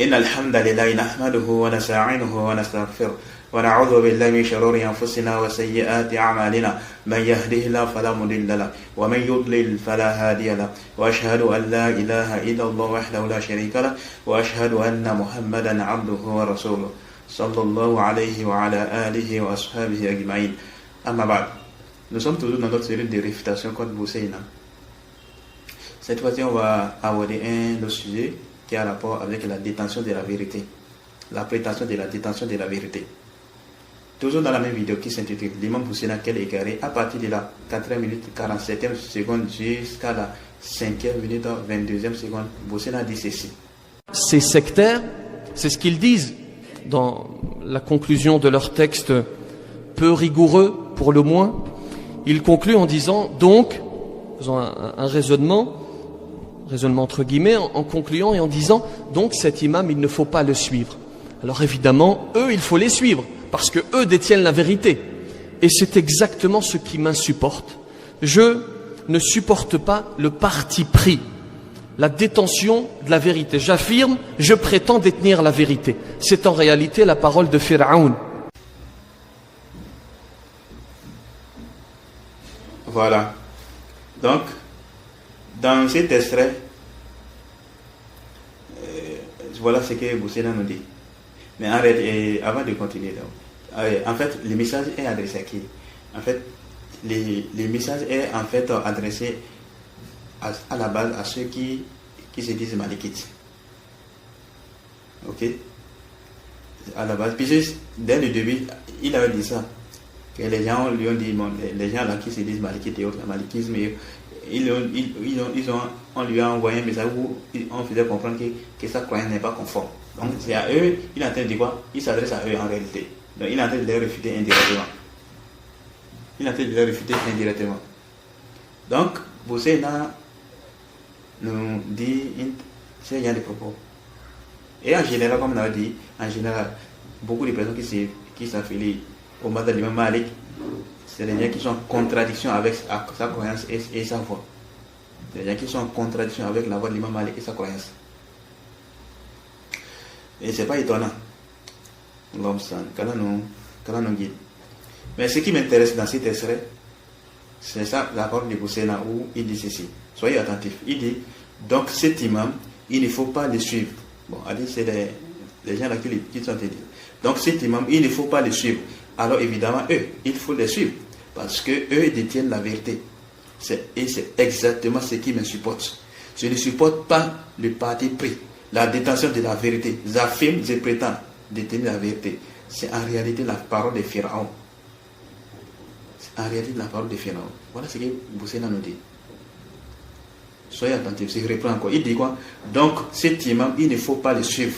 إن الحمد لله نحمده ونستعينه ونستغفره ونعوذ بالله من شرور أنفسنا وسيئات أعمالنا من يهده الله فلا مضل له ومن يضلل فلا هادي له وأشهد أن لا إله إلا الله وحده لا شريك له وأشهد أن محمدا عبده ورسوله صلى الله عليه وعلى آله وأصحابه أجمعين. أما بعد, nous sommes toujours dans notre série de réfutations contre Bousseina. Cette fois-ci, on va aborder un autre sujet qui a rapport avec la détention de la vérité, la prétention de la détention de la vérité. Toujours dans la même vidéo qui s'intitule l'imam Bousseina quel égaré, à partir de la 4e minute 47e seconde jusqu'à la 5e minute 22e seconde, Bousseina dit ceci. Ces sectaires, c'est ce qu'ils disent dans la conclusion de leur texte peu rigoureux pour le moins. Ils concluent en disant donc, faisant un raisonnement entre guillemets, en concluant et en disant donc cet imam il ne faut pas le suivre. Alors évidemment, eux il faut les suivre parce que eux détiennent la vérité. Et c'est exactement ce qui m'insupporte. Je ne supporte pas le parti pris, la détention de la vérité. J'affirme, je prétends détenir la vérité. C'est en réalité la parole de Pharaon. Voilà. Donc, dans cet extrait, voilà ce que Bousseina nous dit. Mais avant de continuer, en fait, le message est adressé à qui? En fait, le message est en fait adressé à la base à ceux qui se disent malikites. Ok? À la base, puis dès le début, il avait dit ça. Que les gens lui ont dit, bon, les gens là qui se disent malikites et autres, le malikisme, on lui a envoyé un message où on faisait comprendre que sa croyance n'est pas conforme. Donc c'est à eux, il est en train de dire quoi? Il s'adresse à eux en réalité. Donc il est en train de les réfuter indirectement. Donc Bousseina nous dit c'est rien de propos. Et en général, comme on a dit, en général, beaucoup de personnes qui s'affilient au madhhab de l'imam Malik, c'est des gens qui sont en contradiction avec sa croyance et sa foi. Des gens qui sont en contradiction avec la voix de l'imam Malik et sa croyance. Et c'est pas étonnant. L'homme qu'Allah nous guide. Mais ce qui m'intéresse dans cet extrait, c'est ça, la parole de Bousseina où il dit ceci. Soyez attentifs. Il dit, donc cet imam, il ne faut pas le suivre. Bon, c'est les gens là qui sont dit. Donc cet imam, il ne faut pas le suivre. Alors évidemment, eux, il faut les suivre. Parce que eux détiennent la vérité. Et c'est exactement ce qui me supporte. Je ne supporte pas le parti pris. La détention de la vérité. J'affirme, je prétends détenir la vérité. C'est en réalité la parole de Pharaon. Voilà ce que Bousseina nous dit. Soyez attentifs, je reprends encore. Il dit quoi? Donc, cet imam, il ne faut pas le suivre.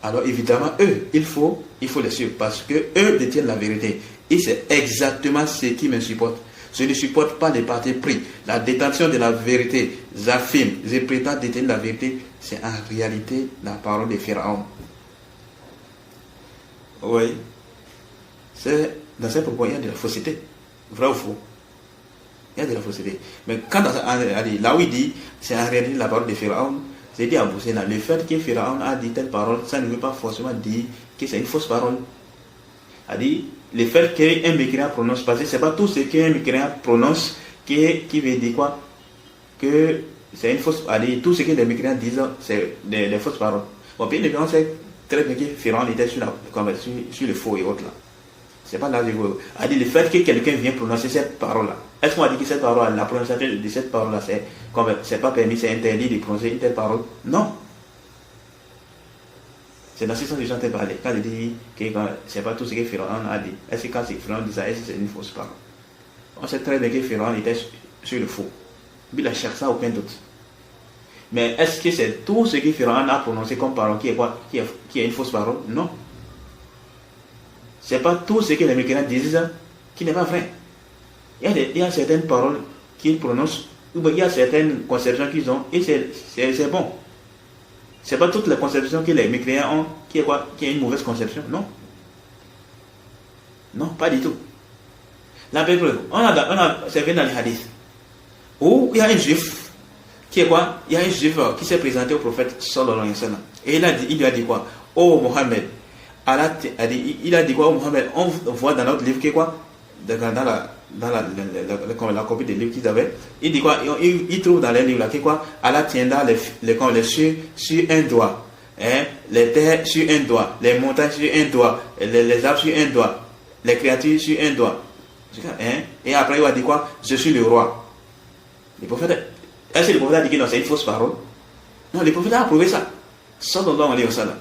Alors évidemment, eux, il faut les suivre parce que eux détiennent la vérité. Et c'est exactement ce qui me supporte. Je ne supporte pas les partis pris. La détention de la vérité, j'affirme, je prétends détenir la vérité, c'est en réalité la parole de Pharaon. Oui. Dans ces propos, il y a de la fausseté. Vrai ou faux? Il y a de la fausseté. Mais quand là où il dit, c'est en réalité la parole de Pharaon, c'est dit à Bousseina, le fait que Pharaon a dit telle parole, ça ne veut pas forcément dire que c'est une fausse parole. A dit, le fait qu'un mécréant prononce, parce que ce n'est pas tout ce qu'un mécréant prononce qui veut dire quoi? Que c'est une fausse parole. Tout ce que les mécréants disent, c'est des fausses paroles. Bon, bien évidemment, on sait très bien que Pharaon était sur le faux et autres là. C'est pas là que je veux. A dit, le fait que quelqu'un vient prononcer cette parole-là, est-ce qu'on a dit que cette parole, la prononciation de cette parole-là, c'est pas permis, c'est interdit de prononcer une telle parole? Non. C'est dans ce sens que j'en ai parlé. Quand il dit que c'est pas tout ce que Pharaon a dit. Est-ce que quand Pharaon dit ça, est-ce que c'est une fausse parole? On sait très bien que Pharaon était sur le faux. Mais il a cherché ça, aucun doute. Mais est-ce que c'est tout ce que Pharaon a prononcé comme parole qui est une fausse parole? Non. C'est pas tout ce que les mécréants disent qui n'est pas vrai. Il y a certaines paroles qu'ils prononcent, ou il y a certaines conceptions qu'ils ont, et c'est bon. C'est pas toutes les conceptions que les mécréants ont qui est une mauvaise conception, non. Non, pas du tout. La preuve, c'est vu dans les hadiths, où il y a un juif qui est quoi? Il y a un juif qui s'est présenté au prophète sallallahu alayhi wa sallam. Et il lui a dit quoi? Oh Mohammed, Allah a dit, il a dit quoi? Oh Mohammed, on voit dans notre livre que quoi? Dans la copie des livres qu'ils avaient, il dit quoi? Il trouve dans les livres là que quoi? Allah tiendra les cieux sur un doigt, hein? Les terres sur un doigt, les montagnes sur un doigt, les arbres sur un doigt, les créatures sur un doigt. Hein? Et après il va dire quoi? Je suis le roi. Le prophète, est-ce que le prophète a dit que non, c'est une fausse parole? Non, le prophète a approuvé ça. Sallallahu alayhi wa sallam.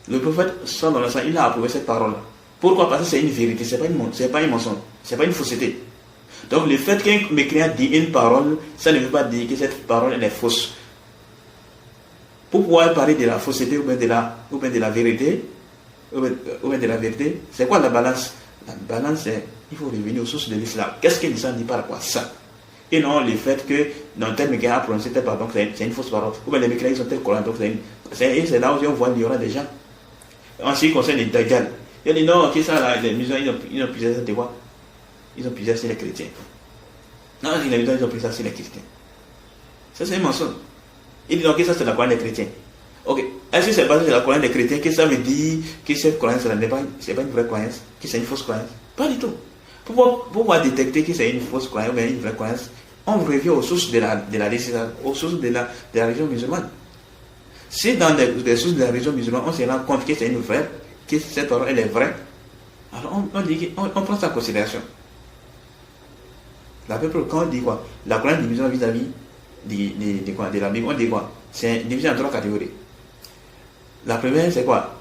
Le prophète sallallahu alayhi wa sallam, il a approuvé cette parole-là. Pourquoi? Parce que c'est une vérité, c'est pas un mensonge, c'est pas une fausseté. Donc le fait qu'un mécréant dit une parole, ça ne veut pas dire que cette parole elle est fausse. Pour pouvoir parler de la fausseté ou bien de la vérité, c'est quoi la balance? La balance, c'est il faut revenir aux sources de l'islam. Qu'est-ce que l'islam dit par rapport à ça? Et non le fait que dans tel mécréant a prononcé telle parole, donc c'est une fausse parole. Ou bien les mécréants ils ont tel Coran, donc c'est là où on voit l'ignorance des gens. En ce qui concerne les Dajjal, il dit non, que ça là, les musulmans ils ont plusieurs devoirs. Ils ont plusieurs sur les chrétiens. Non, les musulmans ils ont plusieurs sur les chrétiens. Ça c'est un mensonge. Il dit non, que ça c'est la croyance des chrétiens. Ok, est-ce que c'est parce que c'est la croyance des chrétiens que ça veut dire que cette croyance là c'est pas une vraie croyance, que c'est une fausse croyance? Pas du tout. Pour pouvoir détecter que c'est une fausse croyance ou une vraie croyance, on revient aux sources de la aux sources de la religion musulmane. Si dans les sources de la religion musulmane, on se rend compte que c'est une vraie, que cette parole elle est vraie, alors on prend ça en considération. La peuple, quand on dit quoi? La croyance des musulmans vis-à-vis de la Bible, on dit quoi? C'est divisé en trois catégories. La première, c'est quoi?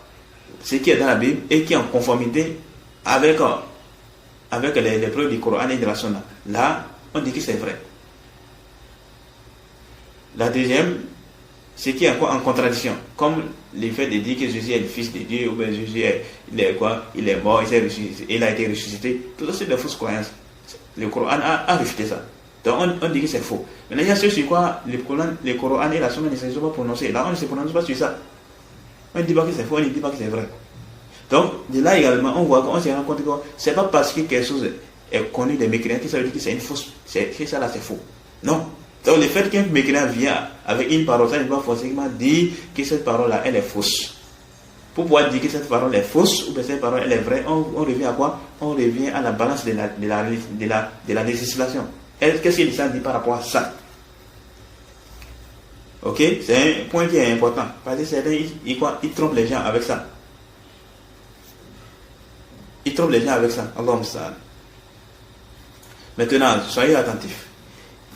Ce qui est dans la Bible et qui est en conformité avec les preuves du Coran et de la Sunna. Là, on dit que c'est vrai. La deuxième, c'est qui est en contradiction, comme le fait de dire que Jésus est le Fils de Dieu, ou bien Jésus il est mort, il a été ressuscité. Tout ça, c'est des fausses croyances. Le Coran a rejeté ça. Donc on dit que c'est faux. Maintenant, il y a ceux sur quoi le Coran et la Sunna ne se sont pas prononcés. Là, on ne se prononce pas sur ça. On ne dit pas que c'est faux, on ne dit pas que c'est vrai. Donc, de là également, on se rend compte que ce n'est pas parce que quelque chose est connu des mécréants que ça veut dire que c'est une fausse. Que ça là, c'est faux. Non. Donc, le fait qu'un mécréant vient avec une parole, ça ne veut pas forcément dire que cette parole-là, elle est fausse. Pour pouvoir dire que cette parole est fausse ou que cette parole elle est vraie, on revient à quoi? On revient à la balance de la législation. Qu'est-ce que l'islam dit par rapport à ça? Ok? C'est un point qui est important. Parce que certains, ils trompent les gens avec ça. Ils trompent les gens avec ça. Allah Musta'an. Maintenant, soyez attentifs.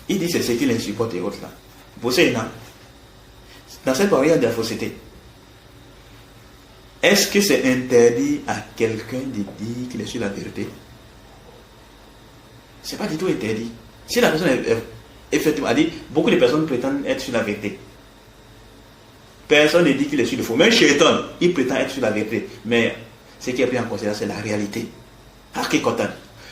Il dit c'est ce qu'il insupporte et autres là. Vous savez, non? Dans cette parole, il y a de la fausseté. Est-ce que c'est interdit à quelqu'un de dire qu'il est sur la vérité? C'est pas du tout interdit. Si la personne effectivement a dit, beaucoup de personnes prétendent être sur la vérité. Personne ne dit qu'il est sur le faux. Même Shaitan, il prétend être sur la vérité. Mais ce qui est pris en considération, c'est la réalité. Hakikotan.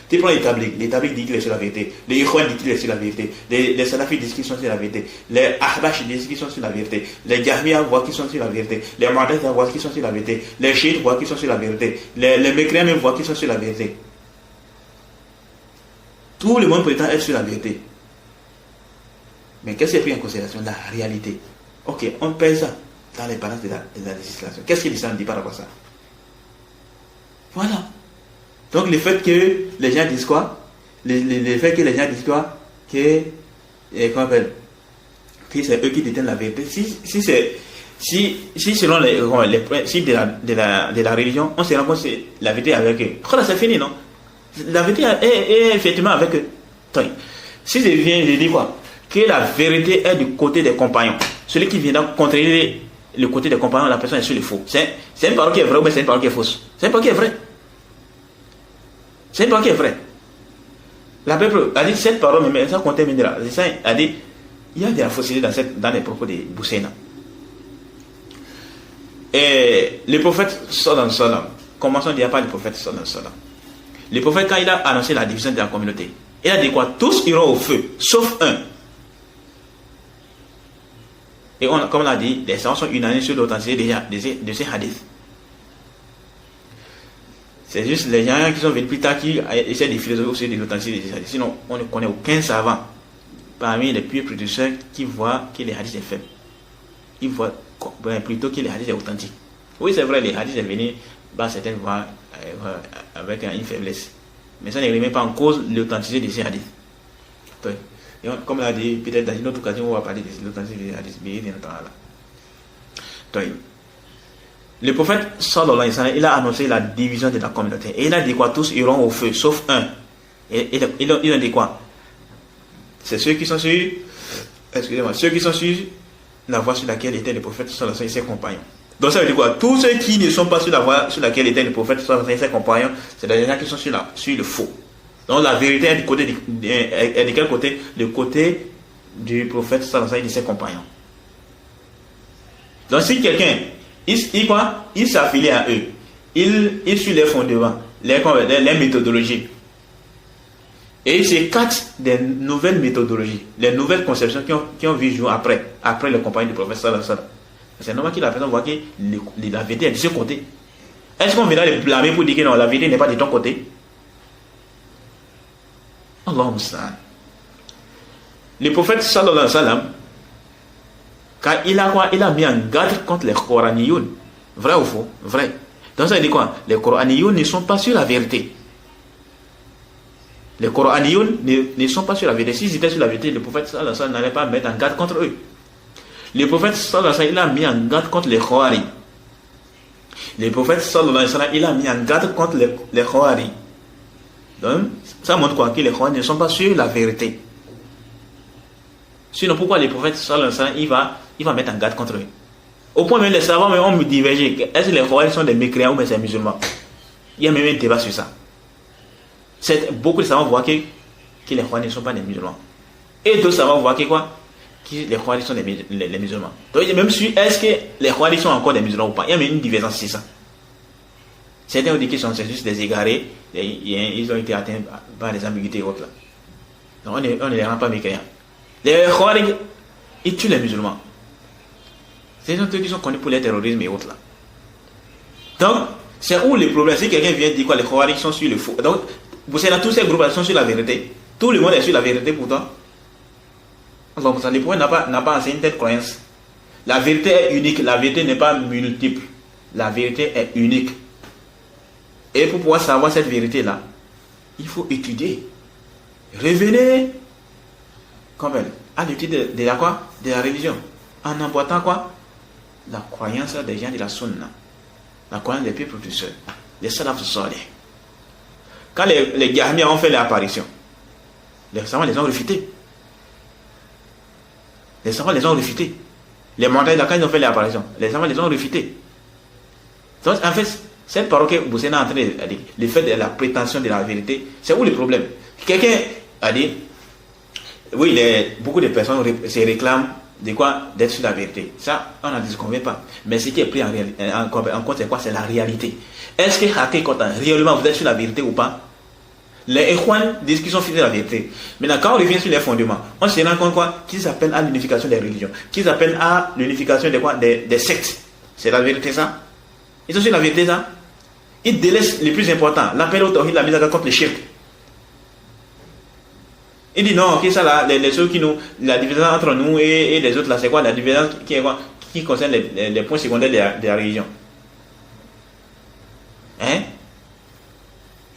Tu prends les tabliques disent qu'il est sur la vérité. Les Ikhwan disent qu'il est sur la vérité. Les Salafis disent qu'ils sont sur la vérité. Les Ahbash disent qu'ils sont sur la vérité. Les Jahmiya voient qu'ils sont sur la vérité. Les Mu'tazila voient qu'ils sont sur la vérité. Les Chiites voient qu'ils sont sur la vérité. Les mécréants même voient qu'ils sont sur la vérité. Tout le monde prétend être sur la vérité. Mais qu'est-ce qui est pris en considération? La réalité. Ok, on pèse ça dans les balances de la législation. Qu'est-ce que l'islam dit par rapport à ça? Voilà. Donc le fait que les gens disent quoi? Le fait que les gens disent quoi? Que c'est eux qui détiennent la vérité. Si selon les principes de la religion, on se rend compte que la vérité est avec eux. Voilà, c'est fini, non? La vérité est effectivement avec eux. Si je dis quoi? Que la vérité est du côté des compagnons. Celui qui vient contrer le côté des compagnons, la personne est sur le faux. C'est une parole qui est vraie ou c'est une parole qui est fausse? C'est une parole qui est vraie. C'est une parole qui est vraie. La Bible a dit cette parole, mais ça contient de la. Ça a dit, il y a de la fausseté dans les propos de Bousséna. Et le prophète sallallahu alayhi wa sallam, commençons, il n'y a pas le prophète sallallahu alayhi wa sallam. Le prophète, quand il a annoncé la division de la communauté, il a dit quoi? Tous iront au feu, sauf un. Et comme on l'a dit, les savants sont unanimes sur l'authenticité de ces hadiths. C'est juste les gens qui sont venus plus tard qui essaient de philosopher aussi de l'authenticité de ces hadiths. Sinon, on ne connaît aucun savant parmi les pieux prédécesseurs qui voit que les hadiths sont faibles. ils voient plutôt que les hadiths sont authentiques. Oui, c'est vrai, les hadiths sont venus dans certaines voies avec une faiblesse. Mais ça ne remet pas en cause l'authenticité de ces hadiths. Et comme l'a dit, peut-être dans une autre occasion, on va parler de l'authenticité des hadiths. Le prophète sallallahu alayhi wa sallam, il a annoncé la division de la communauté. Et il a dit quoi? Tous iront au feu, sauf un. Et il a dit quoi? C'est ceux qui sont sur, ceux qui sont sur la voie sur laquelle était le prophète sallallahu alayhi wa sallam et ses compagnons. Donc ça veut dire quoi? Tous ceux qui ne sont pas sur la voie sur laquelle était le prophète sallallahu alayhi wa sallam et ses compagnons, c'est des gens qui sont sur le faux. Donc la vérité est du côté est de quel côté? Le côté du prophète sallallahu alayhi wa sallam et de ses compagnons. Donc si quelqu'un il s'affilie à eux, il suit les fondements, les méthodologies, et il s'écarte des nouvelles méthodologies, les nouvelles conceptions qui ont vu jour après le compagnon du prophète sallallahu alayhi wa sallam. C'est normal que la personne voit que la vérité est de ce côté. Est-ce qu'on viendra les blâmer pour dire que non, la vérité n'est pas de ton côté? Allahumma musta'an. Le prophète sallallahu alayhi wa sallam, car il a mis en garde contre les Coraniyoun. Vrai ou faux? Vrai. Donc ça veut dire quoi? Les Coraniyoun ne sont pas sur la vérité. Les Coraniyoun ne sont pas sur la vérité. S'ils étaient sur la vérité, le prophète sallallahu alayhi wa sallam n'allait pas mettre en garde contre eux. Le prophète sallallahu alayhi wa sallam, il a mis en garde contre les Khawari. Le prophète sallallahu alayhi wa sallam, il a mis en garde contre les Khawari. Donc ça montre quoi? Que les Khawari ne sont pas sur la vérité. Sinon pourquoi le prophète sallallahu alayhi wa sallam, il va mettre en garde contre eux? Au point même les savants ont divergé. Est-ce que les Khawari sont des mécréants ou bien c'est musulmans? Il y a même un débat sur ça. Beaucoup de savants voient que les Khawari ne sont pas des musulmans. Et d'autres savants voient que quoi? Que les Khawari sont les musulmans. Donc même si est-ce que les Khawari sont encore des musulmans ou pas? Il y a même une divergence sur ça. Certains ont dit qu'ils sont juste des égarés, ils ont été atteints par les ambiguïtés et autres là. Donc on ne les rend pas mécréants. Les Khawari, ils tuent les musulmans. C'est des gens qui sont connus pour le terrorisme et autres là. Donc, c'est où le problème? Si quelqu'un vient dire quoi, les Khawari sont sur le faux. Donc, vous savez, tous ces groupes sont sur la vérité. Tout le monde est sur la vérité pourtant. Donc, le problème n'a pas enseigné cette croyance. La vérité est unique. La vérité n'est pas multiple. La vérité est unique. Et pour pouvoir savoir cette vérité-là, il faut étudier. Revenez à l'étude de la quoi? De la religion. En emboîtant quoi? La croyance des gens de la sunna. La croyance des peuples du seul. Les salaf salih. Quand les Jahmiya ont fait l'apparition, les savants les ont refutés. Les savants les ont refutés. Les Mu'tazila, quand ils ont fait l'apparition, les savants les ont refutés. Donc en fait, cette parole que vous êtes en train de dire, le fait de la prétention de la vérité, c'est où le problème? Quelqu'un a dit, oui, beaucoup de personnes se réclament de quoi? D'être sur la vérité. Ça, on n'en disconvient pas. Mais ce qui est pris en compte, c'est quoi? C'est la réalité. Est-ce que réellement vous êtes sur la vérité ou pas? Les Ikhwan disent qu'ils sont fidèles à la vérité. Maintenant, quand on revient sur les fondements, on se rend compte quoi? Qu'ils appellent à l'unification des religions. Qu'ils appellent à l'unification des sectes. C'est la vérité ça? Ils sont sur la vérité ça? Ils délaissent le plus important, l'appel au tawhid, la mise en garde contre les shirk. Il dit non, que ça là, les choses la différence entre nous et les autres là, c'est quoi? La différence qui concerne les points secondaires de la religion. Hein?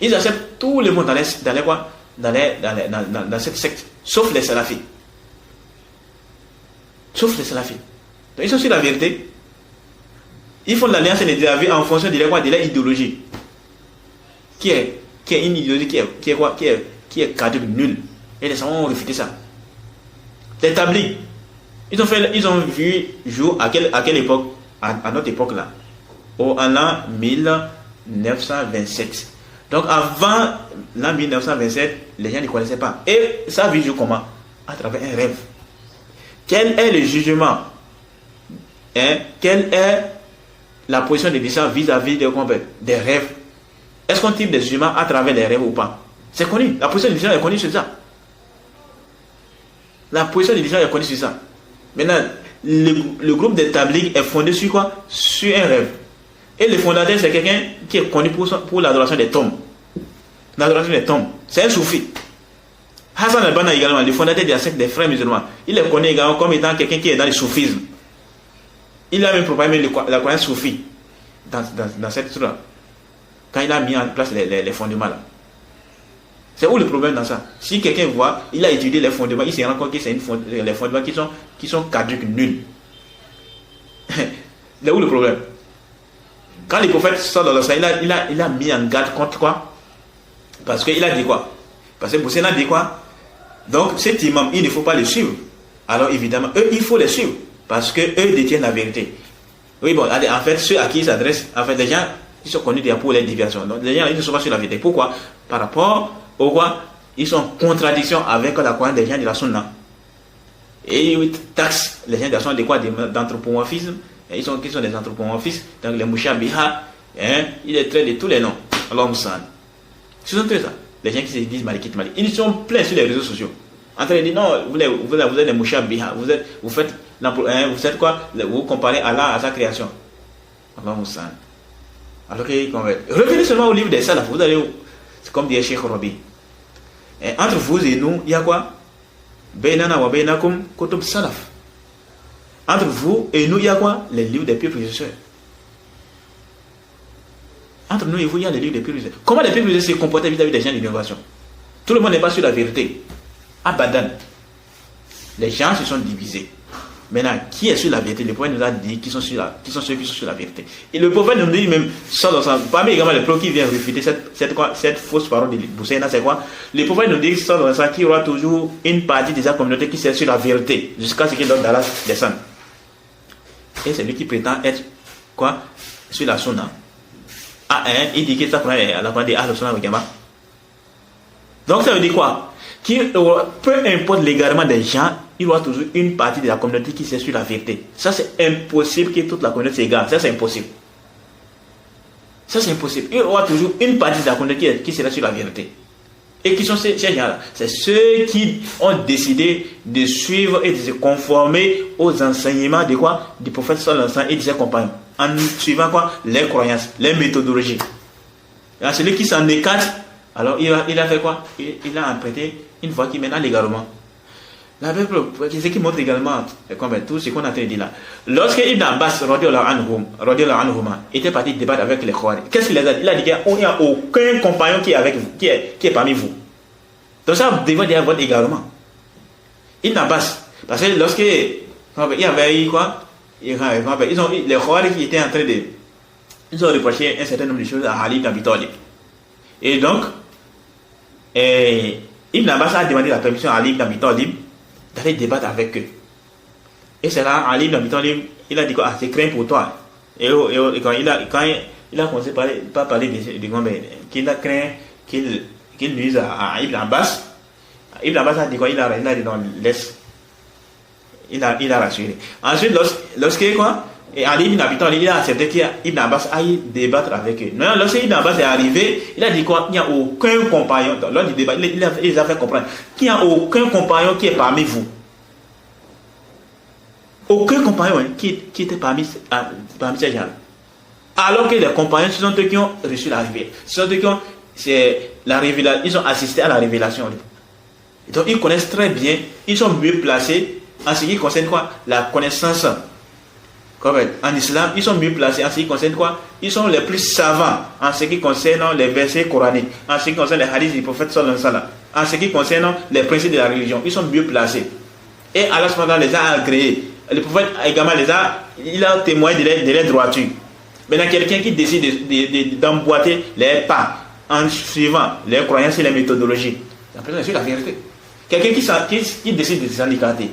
Ils acceptent tout le monde dans cette secte, sauf les salafis. Sauf les salafis. Donc ils sont sur la vérité. Ils font l'alliance et les avis en fonction de leur idéologie. Qui est une idéologie qui est caduque, nulle. Et les savants ont refuté ça. Les tablis, ils ont vu jour à quelle époque? À notre époque là. En l'an 1927. Donc avant l'an 1927, les gens ne connaissaient pas. Et ça a vu jour comment? À travers un rêve. Quel est le jugement? Quelle est la position des dirigeants vis-à-vis des rêves? Est-ce qu'on tire des jugements à travers les rêves ou pas? C'est connu. La position des dirigeants est connue sur ça. La position des dirigeants est connue sur ça. Maintenant, le groupe des tablighs est fondé sur quoi? Sur un rêve. Et le fondateur, c'est quelqu'un qui est connu pour l'adoration des tombes. L'adoration des tombes. C'est un soufi. Hassan al-Banna également, le fondateur de la secte des frères musulmans. Il est connu également comme étant quelqu'un qui est dans le soufisme. Il a même propagé la croyance soufie dans cette truc-là. Quand il a mis en place les fondements là. C'est où le problème dans ça? Si quelqu'un voit, il a étudié les fondements, il se rend compte que c'est les fondements qui sont caduques, nuls. C'est où le problème? Quand les prophètes sortent dans le sang, il a mis en garde contre quoi? Parce qu'il a dit quoi? Parce que Boussène a dit quoi? Donc cet imam, il ne faut pas le suivre. Alors évidemment, eux, il faut les suivre. Parce que eux détiennent la vérité. Oui, bon, en fait, ceux à qui ils s'adressent, en fait, les gens, ils sont connus pour les déviations. Donc les gens, ils ne sont pas sur la vérité. Pourquoi? Par rapport au quoi? Ils sont en contradiction avec la croyance des gens de la Sunna. Et ils taxent les gens de la Sunna de quoi? D'anthropomorphisme. Ils sont des anthropomorphistes. Donc les Mushabiha, il est trait de tous les noms. Alors Moussan. Ce sont tous ça. Les gens qui se disent Malikite Malik. Ils sont pleins sur les réseaux sociaux. En train de dire non, vous êtes des Mushabiha. Vous faites quoi? Vous comparez Allah à sa création. Allah Moussan. Alors que revenez seulement au livre des Salaf. Vous allez où? C'est comme dit Cheikh Rabi. Entre vous et nous, il y a quoi? Bainana wa bainakum kutub salaf. Entre vous et nous, il y a quoi? Les livres des pieux prédécesseurs. Entre nous et vous, il y a les livres des pieux prédécesseurs. Comment les pieux prédécesseurs se comportent vis-à-vis des gens d'innovation? Tout le monde n'est pas sur la vérité. Abadan. Les gens se sont divisés. Maintenant, qui est sur la vérité? Le prophète nous a dit qui sont ceux qui sont sur la vérité. Et le prophète nous dit même, parmi également les prophètes qui viennent réfuter cette fausse parole de Bousséna, c'est quoi? Le prophèt nous dit qu'il y aura toujours une partie de sa communauté qui est sur la vérité, jusqu'à ce qu'il donne d'Allah descende. Et c'est lui qui prétend être quoi? Sur la sunna. Il dit que ça prend la croix de Ahl Sunna au Jama. Donc ça veut dire quoi? Peu importe l'égarement des gens, il y aura toujours une partie de la communauté qui est sur la vérité. Ça c'est impossible que toute la communauté s'égare. Ça c'est impossible. Ça c'est impossible. Il y aura toujours une partie de la communauté qui sera sur la vérité. Et qui sont ces gens-là? C'est ceux qui ont décidé de suivre et de se conformer aux enseignements de quoi? Du prophète sallallahu alayhi wa sallam et de ses compagnons. En suivant quoi? Les croyances, les méthodologies. Et celui qui s'en écarte, alors il a fait quoi? Il a emprunté une voie qui mène à l'égarement. La Bible, ce qui montre également tout ce qu'on a dit là. Lorsque Ibn Abbas était parti débattre avec les Khawarij, qu'est-ce qu'il a dit? Il a dit qu'il n'y a aucun compagnon qui est avec vous, qui est parmi vous. Donc ça devait dire votre égarement. Ibn Abbas, parce que lorsque il y avait eu quoi? Les Khawarij qui étaient en train de... Ils ont reproché un certain nombre de choses à Ali ibn Abi Talib. Et donc, Ibn Abbas a demandé la permission à Ali ibn Abi Talib d'aller débattre avec eux. Et c'est là, Ali ibn Abi Talib, il a dit quoi? C'est craint pour toi. Et quand il a commencé par parler de qu'il a craint qu'il nuise à Ibn Abbas. Ibn Abbas a dit quoi? Il a dit non, laisse. Il a rassuré. Ensuite, lorsque quoi? Et Ali ibn Abi Talib, il a accepté qu'Ibn Abbas aille débattre avec eux. Maintenant, lorsque Ibn Abbas est arrivé, il a dit quoi? Il n'y a aucun compagnon. Lors du débat, il a fait comprendre qu'il n'y a aucun compagnon qui est parmi vous. Aucun compagnon qui était parmi ces gens-là. Alors que les compagnons, ce sont eux qui ont reçu la révélation. Ce sont eux qui ont ils ont assisté à la révélation. Donc, ils connaissent très bien, ils sont mieux placés en ce qui concerne quoi? La connaissance. En islam, ils sont mieux placés en ce qui concerne quoi? Ils sont les plus savants en ce qui concerne les versets coraniques, en ce qui concerne les hadiths du prophète sallallahu alayhi wa sallam, en ce qui concerne les principes de la religion. Ils sont mieux placés. Et Allah les a agréés. Le prophète également il a témoigné de leur droiture. Maintenant, quelqu'un qui décide d'emboîter les pas en suivant les croyances et les méthodologies, la personne est sur la vérité. Quelqu'un qui décide de s'handicaper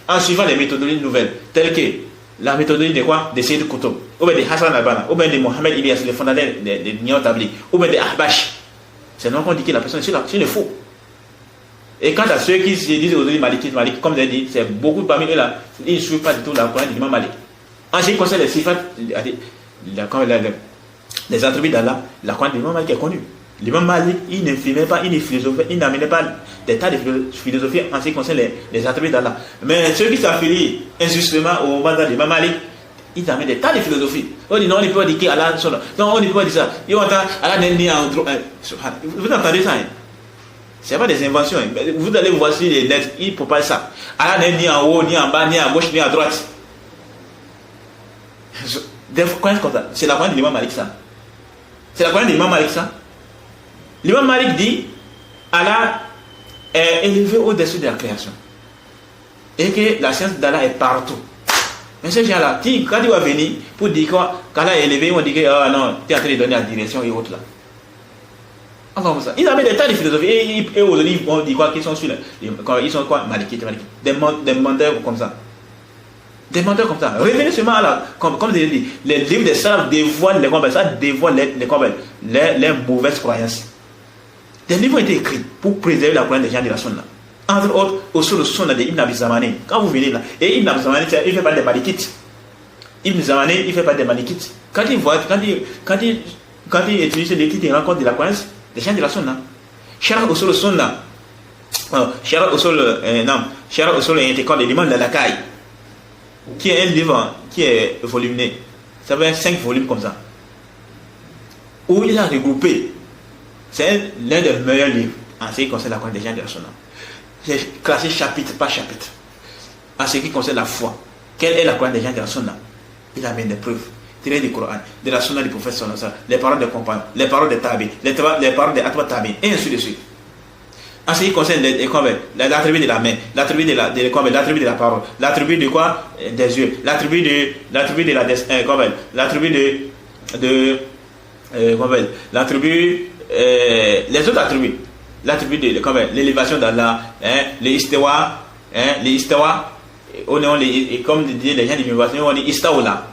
en suivant les méthodologies nouvelles, telles que la méthodologie de quoi? De Sayyid Qutb, ou bien de Hassan al-Banna, ou bien de Mohamed Ilyas, le fondateur de Niyaw Tabligh, ou bien de Ahbash. C'est donc qu'on dit que la personne est sur le faux. Et quant à ceux qui se disent aujourd'hui Malik, comme je l'ai dit, c'est beaucoup parmi eux là, ils ne suivent pas du tout la Coran de l'imam Malik. En ce qui concerne les sifat, les attributs d'Allah, la Coran de l'imam Malik est connue. L'imam Malik, il ne filmait pas, il ne philosophait, il n'amenait pas des tas de philosophies en ce qui concerne les attributs d'Allah. Mais ceux qui s'affilient injustement au mandat de l'imam Malik, ils amènent des tas de philosophies. On dit non, on ne peut pas dire qu'Allah, non, on ne peut pas dire ça. Ils vont entendre Allah n'est ni en droit. Vous entendez ça? Ce n'est pas des inventions. Vous allez voir sur les nets, ils propagent ça. Allah n'est ni en haut, ni en bas, ni à gauche, ni à droite. Des croyances comme ça. C'est la croyance de l'imam Malik, ça. C'est la croyance de l'imam Malik, ça. L'imam Malik dit Allah est élevé au-dessus de la création. Et que la science d'Allah est partout. Mais ces gens-là, quand ils vont venir pour dire qu'Allah est élevé, ils vont dire que ah non, tu es en train de donner la direction et autres là. Enfin, ça. Ils amènent des tas de philosophie et aujourd'hui, on dit quoi qu'ils sont sur ils sont quoi Malikites. Des menteurs comme ça. Des menteurs comme ça. Revenez seulement à la. Comme je l'ai dit, les livres des salafs dévoilent les combats. Ça dévoile les mauvaises croyances. Des livres ont été écrits pour préserver la croyance des gens de la sunna. Entre autres, au sur le sunna de Ibn Abi Zamani. Quand vous venez là, et Ibn Abi Zamani, il fait pas des Malikites. Ibn Zamani, il fait pas des Malikites. Quand il étudie ces livres, il rencontre de la croyance des gens de la sunna. Sharh Usul Sunna. Sharh Usul Intiqad de l'imam Lalakaï, qui est un livre qui est voluminé. Ça va être 5 volumes comme ça. Où il a regroupé. C'est l'un des meilleurs livres en ce qui concerne la croyance des gens de la sunna. C'est classé chapitre par chapitre. En ce qui concerne la foi. Quelle est la croyance des gens de la sunna? Il amène des preuves. Tirées du Coran, de la sunna du prophète sallallahu alayhi wa sallam, les paroles des compagnons, les paroles des tabi, les paroles des atba tabi, et ainsi de suite. En ce qui concerne l'attribut de la main, l'attribut de la parole, l'attribut de quoi? Des yeux, l'attribut de les autres attributs, l'attribut de l'élévation d'Allah, les istawa, comme disent les gens de l'innovation, on dit istawa.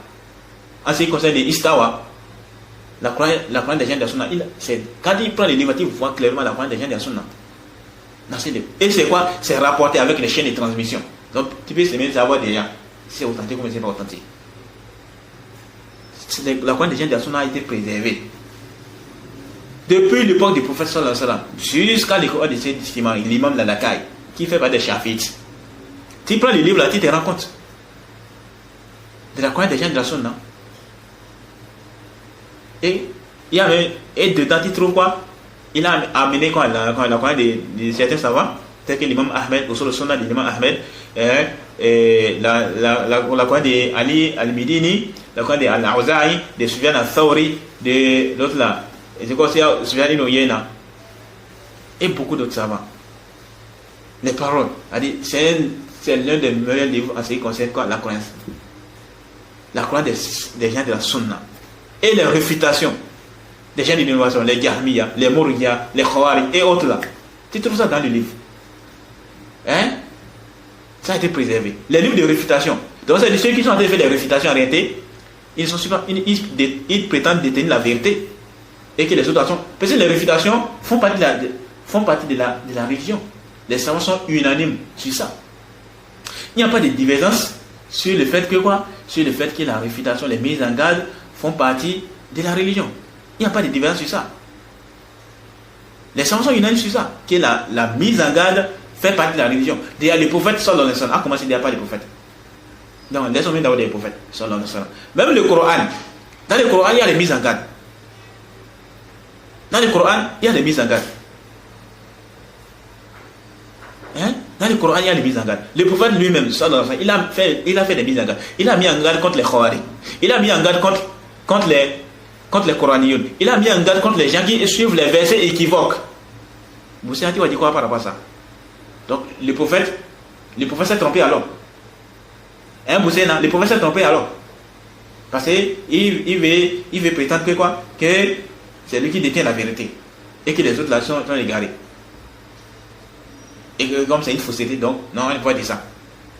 En ce qui concerne les istawa, la croyance des gens de la sunna, quand il prend les livres, il voit clairement la croyance des gens de la sunna. Et c'est quoi? C'est rapporté avec les chaînes de transmission. Donc tu peux se mettre savoir déjà si c'est authentique ou si c'est pas authentique. La croyance des gens de la sunna a été préservée. Depuis l'époque du prophète sallallahu alayhi wa sallam, jusqu'à l'école de l'imam Lalakaï, qui fait pas des chafites. Tu prends les livres là, tu te rends compte de la croyance des gens de la sunna. Et dedans, tu trouves quoi? Il a amené quoi, la croyance de certains savants, tel que l'imam Ahmed, au sol sunna de l'imam Ahmed, la croyance de Ali al-Midini, la croyance de Al-Awza'i, de Sufyan al-Thawri, de l'autre là, et c'est quoi, c'est Sufyan ibn Uyayna, et beaucoup d'autres savants. Les paroles, c'est l'un des meilleurs livres en ce qui concerne quoi? La croyance. La croyance des gens de la sunna. Et les réfutations des gens de l'innovation, les Jahmiya, les Mouriya, les Khawari et autres là. Tu trouves ça dans le livre. Ça a été préservé. Les livres de réfutation. Donc c'est ceux qui sont en train de faire des réfutations arrêtées, ils prétendent détenir la vérité. Et que les autres sont. Parce que les réfutations font partie de la religion. Les savants sont unanimes sur ça. Il n'y a pas de divergence sur le fait que quoi? Sur le fait que la réfutation, les mises en garde font partie de la religion. Il n'y a pas de divergence sur ça. Les savants sont unanimes sur ça. Que la mise en garde fait partie de la religion. D'ailleurs, les prophètes sallallahu alayhi wa sallam a commencé il n'y a pas de prophètes. Donc, laissons-nous d'avoir des prophètes sallallahu alayhi wa sallam. Même le Coran. Dans le Coran, il y a les mises en garde. Dans le Coran, il y a les mises en garde. Dans le Coran, il y a les mises en garde. Le prophète lui-même, sallallahu alayhi wa sallam, il a fait des mises en garde. Il a mis en garde contre les Khawari. Il a mis en garde contre les Coraniyoun. Il a mis en garde contre les gens qui suivent les versets équivoques. Vous savez, tu vas dire quoi par rapport à ça? Donc, le prophète s'est trompé alors. Le prophète s'est trompé alors. Parce qu'il veut prétendre que quoi? Que c'est lui qui détient la vérité. Et que les autres là sont égarés. Et que comme c'est une fausseté, donc, non, on ne peut pas dire ça.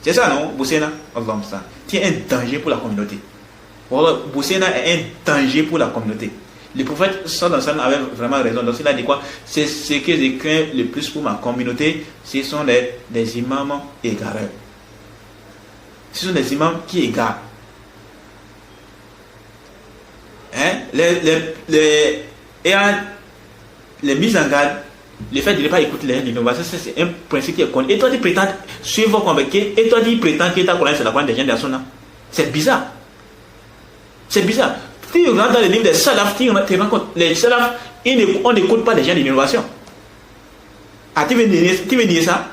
C'est ça, non, Boussena? Tu es un danger pour la communauté. Boussena est un danger pour la communauté. Le prophète sallallahu alayhi wa sallam avait vraiment raison. Donc il a dit quoi? C'est ce que je crains le plus pour ma communauté, ce sont des imams égareurs. Ce sont des imams qui égarent. Les mises en garde, le fait de ne pas écouter l'innovation, c'est un principe qui est connu. Et toi tu prétends suivre convaincu, et toi tu prétends que ta croyance c'est la croyance des gens de la sunna. C'est bizarre. C'est bizarre. Si tu rentres dans les livres des salafs, tu te rends compte, les salafs, on n'écoute pas les gens de l'innovation. Ah, tu veux dire ça?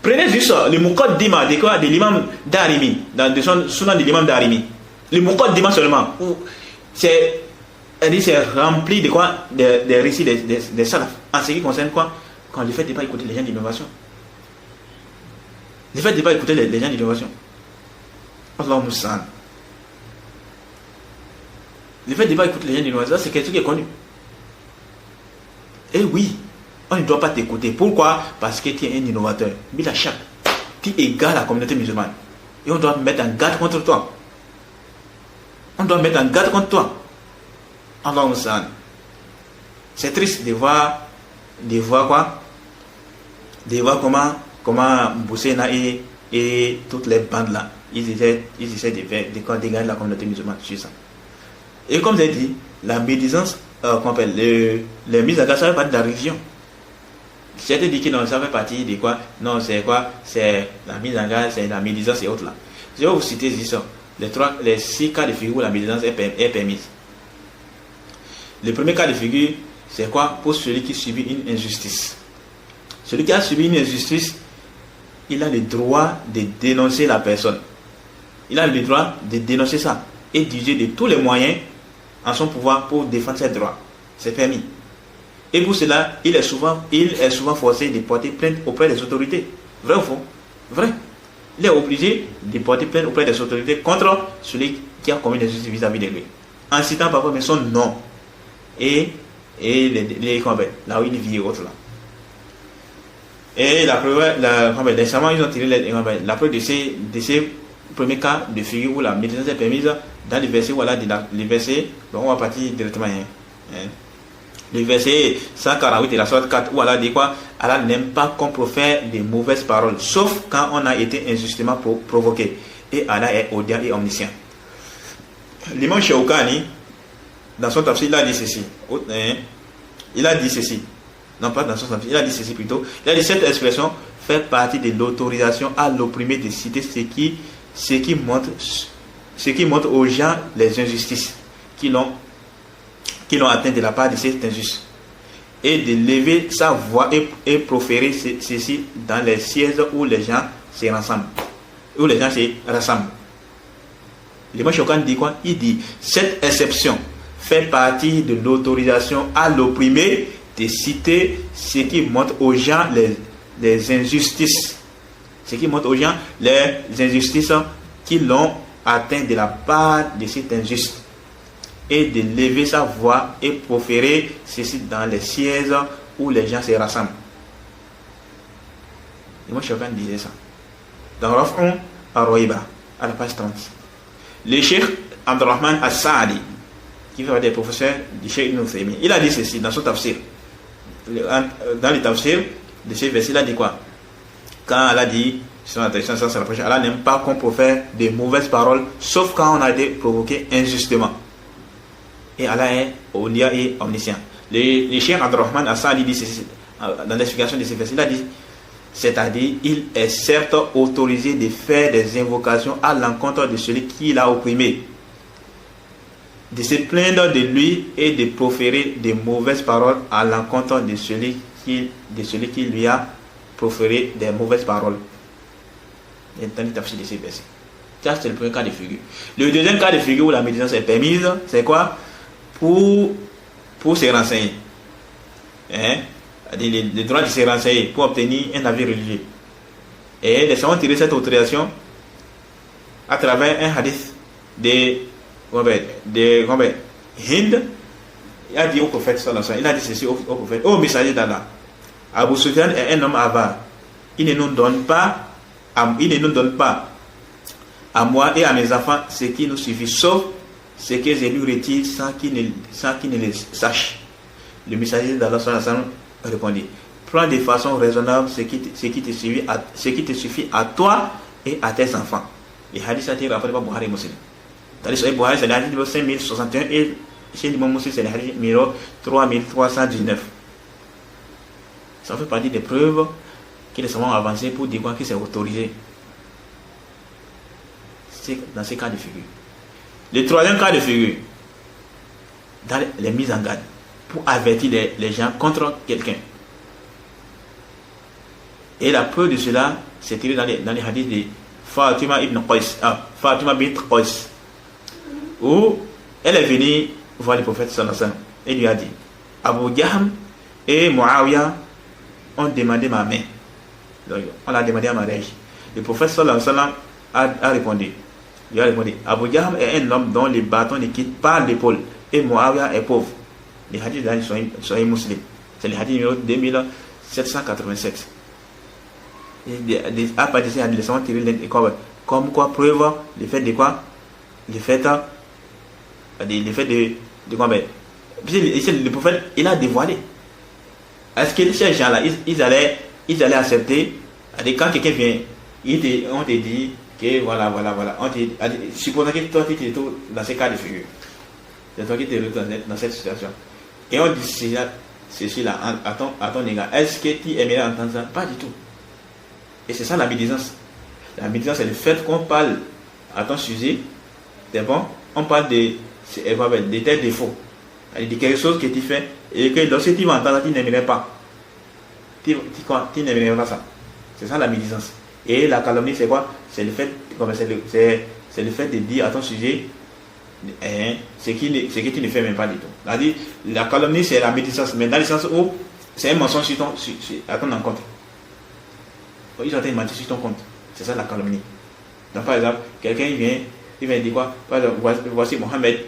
Prenez juste le Muqaddima de l'imam Darimi, dans le sunan de l'imam Darimi. Le Muqaddimah seulement, c'est rempli de quoi? Des récits des salaf. En ce qui concerne quoi? Quand le fait de ne pas écouter les gens d'innovation. Le fait de ne pas écouter les gens d'innovation. Allah Moussane. Le fait de ne pas écouter les gens d'innovation, c'est quelque chose qui est connu. Et oui, on ne doit pas t'écouter. Pourquoi? Parce que tu es un innovateur. Bila Shak, tu égales la communauté musulmane. Et on doit mettre en garde contre toi. On doit mettre en garde contre toi. Allah Moussane. C'est triste de voir quoi? De voir comment Boussena et toutes les bandes là, ils essaient de dégager la communauté musulmane sur ça. Et comme j'ai dit, la médisance, les mises en garde, ça fait partie de la religion. Certains disent que non, ça fait partie de quoi? Non, c'est quoi? C'est la mise en garde, c'est la médisance et autres là. Je vais vous citer ici les 6 cas de figure où la médisance est permise. Le premier cas de figure, c'est quoi? Pour celui qui subit une injustice. Celui qui a subi une injustice, il a le droit de dénoncer la personne. Il a le droit de dénoncer ça et d'user de tous les moyens en son pouvoir pour défendre ses droits. C'est permis. Et pour cela, il est souvent forcé de porter plainte auprès des autorités. Vrai ou faux? Vrai. Il est obligé de porter plainte auprès des autorités contre celui qui a commis des injustices vis-à-vis de lui. En citant parfois son nom et là où il vit et autres là. Et la preuve, récemment, ils ont tiré la preuve de ces premiers cas de figure où la médisance est permise dans le verset, voilà, le verset, donc on va partir directement. Le verset 148 de la sourate 4, où Allah dit quoi? Allah n'aime pas qu'on profère de mauvaises paroles, sauf quand on a été injustement provoqué. Et Allah est audient et omniscient. L'imam Shawkani, dans son tafsir, il a dit ceci. Il a dit ceci. Non, pas dans son tafsir, il a dit ceci plutôt. Il a dit cette expression fait partie de l'autorisation à l'opprimé de citer ce qui montre aux gens les injustices qui l'ont atteint de la part de cet injuste, et de lever sa voix et proférer ceci dans les sièges où les gens se rassemblent. L'imam Shawkani dit quoi? Il dit cette exception fait partie de l'autorisation à l'opprimé de citer ce qui montre aux gens les injustices. Ce qui montre aux gens les injustices qui l'ont atteint de la part de cet injuste, et de lever sa voix et proférer ceci dans les sièges où les gens se rassemblent. Et moi, chacun disait ça. Dans Raf'un al-Roïba, à la page 30. Le Cheikh Abdurrahman As-Saadi, qui fait des professeurs du Cheikh Ibn Uthaymin, il a dit ceci dans son tafsir. Dans le tafsir de ce verset, il a dit quoi? Quand Allah dit, Allah n'aime pas qu'on profère de mauvaises paroles, sauf quand on a été provoqué injustement. Et Allah est audient et omniscient. Le Cheikh Abdurrahman As-Saadi dit ceci, dans l'explication de ce verset, il a dit, c'est-à-dire, il est certes autorisé de faire des invocations à l'encontre de celui qui l'a opprimé, de se plaindre de lui et de proférer de mauvaises paroles à l'encontre de celui qui lui a proféré des mauvaises paroles. Dans le tafsir de ces versets. Ça, c'est le premier cas de figure. Le deuxième cas de figure où la médisance est permise, c'est quoi? Pour se renseigner. Le droit de se renseigner pour obtenir un avis religieux. Et les savants ont tiré cette autorisation à travers un hadith de Hind. Il a dit au prophète sallallahu alayhi wa sallam, il a dit ceci au prophète: ô messager d'Allah, Abu Sufyan est un homme avare. Il ne nous donne pas à moi et à mes enfants ce qui nous suffit, sauf ce que je lui retire sans qu'il ne le sache. Le messager d'Allah sallallahu alayhi wa sallam répondit: prends de façon raisonnable ce qui te suffit à toi et à tes enfants. Les hadiths a été rapportés par Bukhari et Muslim. Dans le Sahih Bukhari, c'est le hadith numéro 5061 et chez l'imam Muslim, c'est le hadith numéro 3319. Ça fait partie des preuves que les savants ont avancées pour dire que c'est autorisé. C'est dans ces cas de figure. Le troisième cas de figure, dans les mises en garde, pour avertir les gens contre quelqu'un. Et la preuve de cela, c'est tiré dans les hadiths de Fatima bint Qais. où elle est venue voir le prophète sallallahu alayhi wa sallam et lui a dit, Abu Jahm et Muawiyah ont demandé ma main. Donc, on l'a demandé à mariage. Le prophète sallallahu alayhi wa sallam a répondu. Il a répondu, Abu Jahm est un homme dont les bâtons ne quittent pas l'épaule et Muawiyah est pauvre. Les hadiths sont musulmans. C'est le hadith numéro 2787. À partir de ces hadiths, sont tirés comme quoi preuve le fait de quoi? Le fait de quoi? Le prophète, il a dévoilé. Est-ce que ces gens-là, ils allaient accepter? Quand quelqu'un vient, on te dit que voilà. Supposons que toi, tu te retrouves dans ces cas de figure. C'est toi qui te retrouves dans cette situation. Et on dit ceci là à ton égard. Est-ce que tu aimerais entendre ça? Pas du tout. Et c'est ça la médisance. La médisance, c'est le fait qu'on parle à ton sujet. C'est bon? On parle de tes défauts. De quelque chose que tu fais et que lorsque tu vas entendre, tu n'aimerais pas. Tu n'aimerais pas ça. C'est ça la médisance. Et la calomnie, c'est quoi? C'est le fait de dire à ton sujet ce que tu ne fais même pas du tout. La calomnie, c'est la médisance, mais dans le sens où c'est un mensonge à ton encontre. Ils ont été mentis sur ton compte. C'est ça la calomnie. Donc par exemple, quelqu'un il vient dire quoi? Par exemple, voici Mohamed.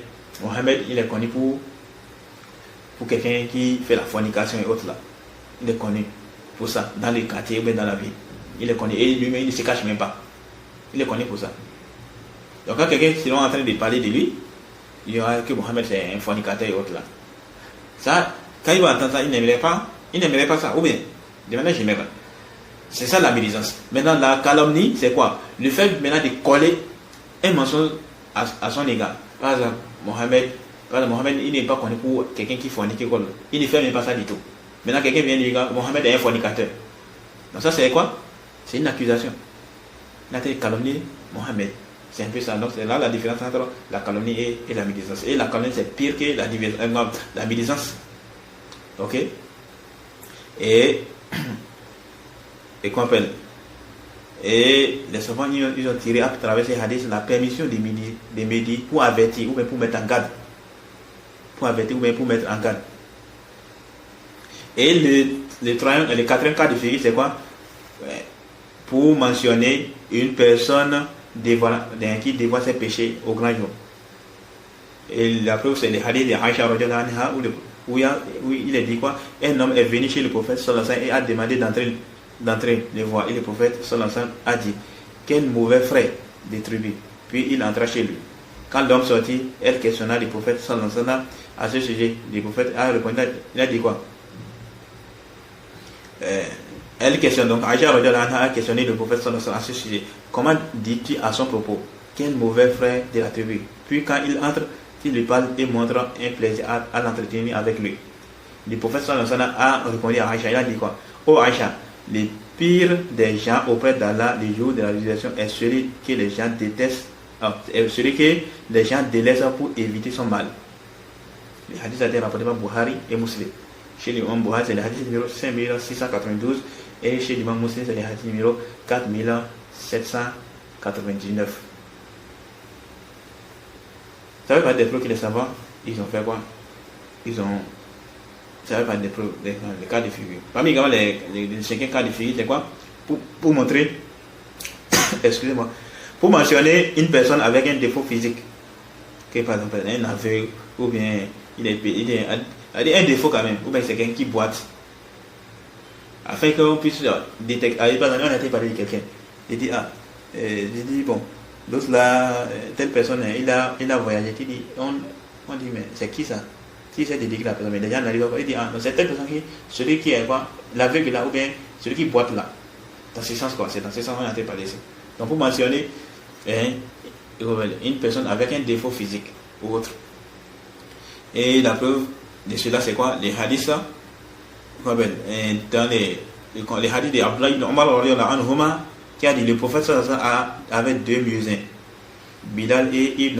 Mohamed, il est connu pour quelqu'un qui fait la fornication et autres là. Il est connu pour ça, dans les quartiers ou bien dans la ville. Il est connu. Et lui-même, il ne se cache même pas. Il est connu pour ça. Donc quand quelqu'un est en train de parler de lui, il dira que Mohamed c'est un fornicateur et autres là. Ça, quand il va entendre ça, il n'aimerait pas ça. Ou bien, de manière générale. C'est ça la médisance. Maintenant, la calomnie, c'est quoi? Le fait maintenant de coller un mensonge à son égard. Par exemple, Mohamed, il n'est pas connu pour quelqu'un qui fornique. Il ne fait même pas ça du tout. Maintenant, quelqu'un vient dire Mohamed est un fornicateur. Donc ça, c'est quoi? C'est une accusation. Il a été calomnié Mohamed. C'est un peu ça. Donc c'est là la différence entre la calomnie et la médisance. Et la calomnie, c'est pire que la médisance. Ok? Et qu'on appelle. Et les savants, ils ont tiré à travers ces hadiths la permission de médire pour avertir ou bien pour mettre en garde. Pour avertir ou bien pour mettre en garde. Et le quatrième cas de figure, c'est quoi? Pour mentionner une personne qui dévoile ses péchés au grand jour. Et la preuve, c'est le hadith de Aïcha où il est dit quoi? Un homme est venu chez le prophète sallallahu alayhi wa sallam et a demandé d'entrer les voir. Et le prophète sallallahu alayhi wa sallam a dit, quel mauvais frère des tribus. Puis il entra chez lui. Quand l'homme sortit, elle questionna le prophète sallallahu alayhi wa sallam à ce sujet. Le prophète a répondu, il a dit quoi? Elle questionne donc, Aïcha a questionné le prophète sallallahu alayhi wa sallam à ce sujet. Comment dis-tu à son propos? Quel mauvais frère de la tribu. Puis quand il entre, il lui parle et montre un plaisir à l'entretenir avec lui. Le prophète sallallahu alayhi wa sallam a répondu à Aïcha, il a dit quoi? Oh Aïcha, le pire des gens auprès d'Allah le jour de la résurrection est celui que les gens détestent, celui que les gens délaissent pour éviter son mal. Le hadith a été rapporté par Bukhari et Muslim. Chez l'imam Bukhari, c'est le hadith numéro 5692 et chez l'imam Muslim, c'est le hadith numéro 4799. Ça veut pas dire que les savants, ils ont fait quoi? Ça veut pas dire les cas de figure. Parmi les 5 cas de figure, c'est quoi? Pour montrer, excusez-moi, pour mentionner une personne avec un défaut physique, que par exemple un aveugle, ou bien il a un défaut quand même, ou bien c'est quelqu'un qui boite, afin qu'on puisse détecter. Par exemple, on a été parlé de quelqu'un, il dit bon, l'autre là, telle personne, il a voyagé, on dit mais c'est qui ça? Si c'est dédié la personne, mais les gens n'arrivent pas, il dit c'est telle personne celui qui est quoi, l'aveugle là, ou bien celui qui boite là. Dans ce sens quoi, c'est dans ce sens qu'on a été parlé ici. Donc pour mentionner une personne avec un défaut physique ou autre. Et la preuve de cela c'est quoi? Les hadiths dans les hadiths de Abdullah ibn Umar qui a dit le prophète avait deux muezzins, Bilal et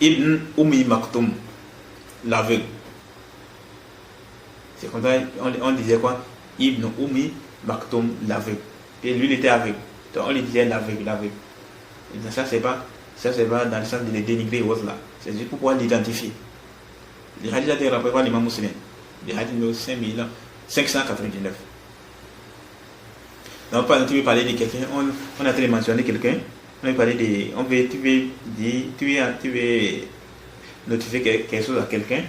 Ibn Ummi Maktoum, l'aveugle. C'est comme ça on disait quoi? Ibn Ummi Maktoum, l'aveugle. Et lui il était aveugle. Donc on lui disait l'aveugle. Ça, c'est pas dans le sens de les dénigrer ou autre là. C'est juste pour pouvoir l'identifier. Les hadiths ont été rapportés par l'imam musulman. Les hadiths numéro 5599. Donc, par exemple, tu veux parler de quelqu'un, on a très mentionné quelqu'un, on veut parler de. Tu veux notifier quelque chose à quelqu'un,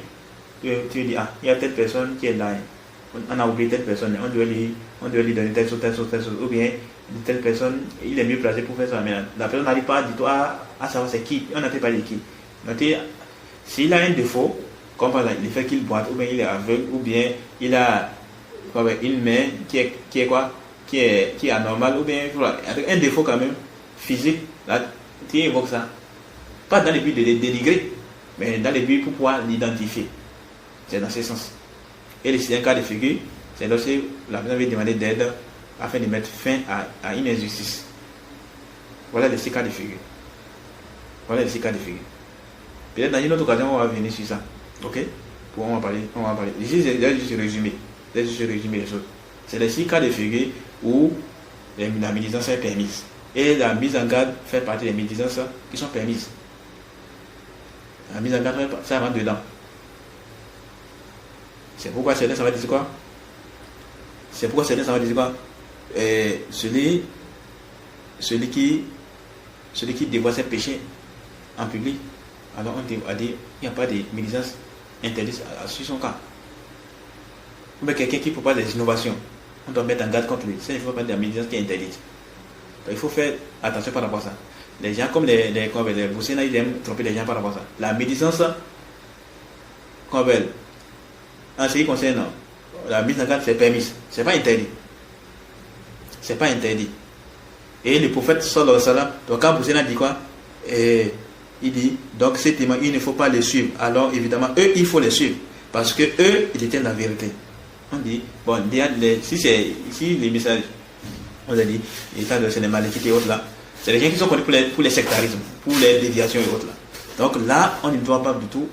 tu veux dire, il y a telle personne qui est là, on a oublié telle personne, on doit lui donner telle chose, ou bien telle personne, il est mieux placé pour faire ça. Mais la personne n'arrive pas du tout à savoir c'est qui, on n'a pas parlé de qui. Donc, s'il a un défaut, comme par exemple le fait qu'il boite, ou bien il est aveugle, ou bien il a une main qui est anormale, ou bien un défaut quand même physique, là, tu évoques ça. Pas dans le but de les dénigrer, mais dans le but pour pouvoir l'identifier. C'est dans ce sens. Et c'est un cas de figure, c'est lorsque la personne veut demander d'aide afin de mettre fin à une injustice. Voilà les 6 cas de figure. Peut-être dans une autre occasion, on va venir sur ça. Ok? On va parler. Ici, j'ai juste résumé les choses. C'est les 6 cas de figure où la médisance est permise. Et la mise en garde fait partie des médisances qui sont permises. La mise en garde, ça rentre dedans. C'est pourquoi certains, ça va dire quoi? Celui qui dévoile ses péchés en public, alors on a dit, il n'y a pas de médisance interdite sur son cas. Ou bien quelqu'un qui propose des innovations, on doit mettre en garde contre lui. Ça, il faut pas de la médisance qui est interdite. Donc, il faut faire attention par rapport à ça. Les gens comme les Boussena, ils aiment tromper les gens par rapport à ça. La médisance, en ce qui concerne la mise en garde, c'est permis. C'est pas interdit. Et le prophète sallallahu alayhi wa sallam, donc quand Boussena dit quoi, il dit, donc ces témoins, il ne faut pas les suivre. Alors évidemment, eux, il faut les suivre. Parce que eux, ils détiennent la vérité. On dit, bon, si les messages, on a dit, c'est les maléfiques et autres là, c'est les gens qui sont connus pour les sectarismes, pour les déviations et autres là. Donc là, on ne doit pas du tout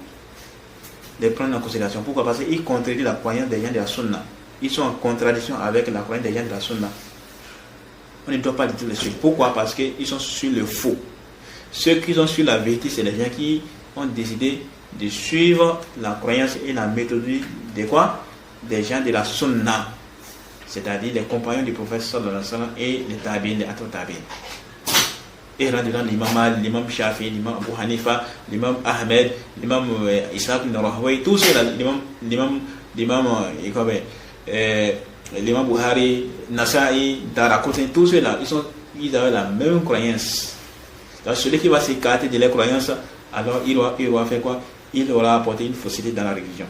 les prendre en considération. Pourquoi? Parce qu'ils contredisent la croyance des gens de la sunna. Ils sont en contradiction avec la croyance des gens de la sunna. On ne doit pas du tout les suivre. Pourquoi? Parce qu'ils sont sur le faux. Ceux qui sont sur la vérité, c'est les gens qui ont décidé de suivre la croyance et la méthodologie de quoi? Des gens de la sunna. C'est-à-dire les compagnons du prophète sallallahu alayhi wa sallam et les tabi'in, les atouts tabi'in. Et rentre dans l'imam Al, l'imam Shafi, l'imam Abu Hanifa, l'imam Ahmed, l'imam Ishaq ibn Rahway, tous ceux-là, l'imam Buhari, Nasa'i, Darakotin, tous ceux-là, ils avaient la même croyance. Donc celui qui va s'écarter de leur croyance, alors il va faire quoi? Il aura apporté une fausseté dans la religion.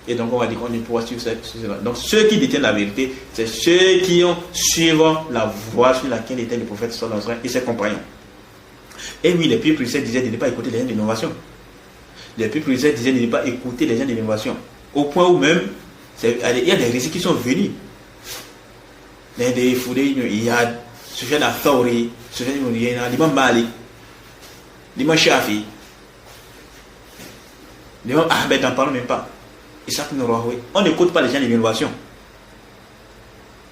Et donc on va dire qu'on ne pourra suivre cela. Donc ceux qui détiennent la vérité, c'est ceux qui ont suivi la voie sur laquelle était le prophète sallallahu alayhi wa sallam et ses compagnons. Et oui, les plus précieux disaient de ne pas écouter les gens d'innovation. Les plus précieux disaient de ne pas écouter les gens d'innovation. Au point où même, il y a des récits qui sont venus. Des Foudé, il y a Sufyan al-Thawri, Sufyan ibn Uyayna, l'imam Malik, l'imam Shafi, l'imam Ahmed, n'en parle même pas. On n'écoute pas les gens d'innovation.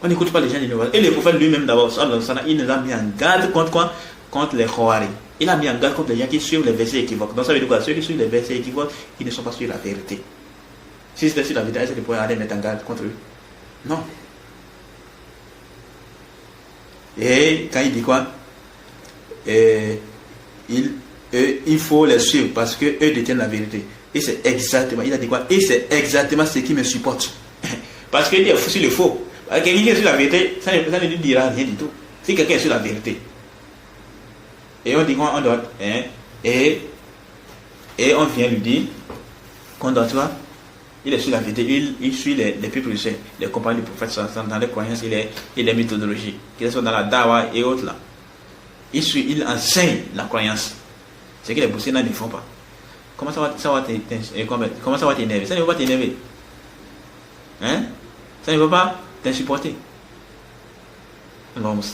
Et le prophète lui-même d'abord, il nous a mis en garde contre quoi? Contre les Khawari. Il a mis en garde contre les gens qui suivent les versets équivoques. Donc ça veut dire quoi? Ceux qui suivent les versets équivoques, ils ne sont pas sur la vérité. Si c'était sur la vérité, est-ce qu'ils pourraient aller mettre en garde contre eux? Non. Et quand il dit quoi? Il faut les suivre parce qu'eux détiennent la vérité. Et c'est exactement, il a dit quoi? Et c'est exactement ce qui me supporte. Parce qu'il est sur le faux. Quelqu'un qui est sur la vérité, ça ne lui dira rien du tout. Si quelqu'un est sur la vérité. Et on dit quoi? On doit. Et on vient lui dire qu'on doit, tu vois, il est sur la vérité, il suit les plus précieux, les compagnons du prophète dans les croyances et les méthodologies, qu'ils soient dans la dawa et autres là. Il enseigne la croyance. C'est que les Boussena ne font pas. Comment ça va t'énerver? Ça ne va pas t'énerver. Hein? Ça ne va pas t'insupporter. Donc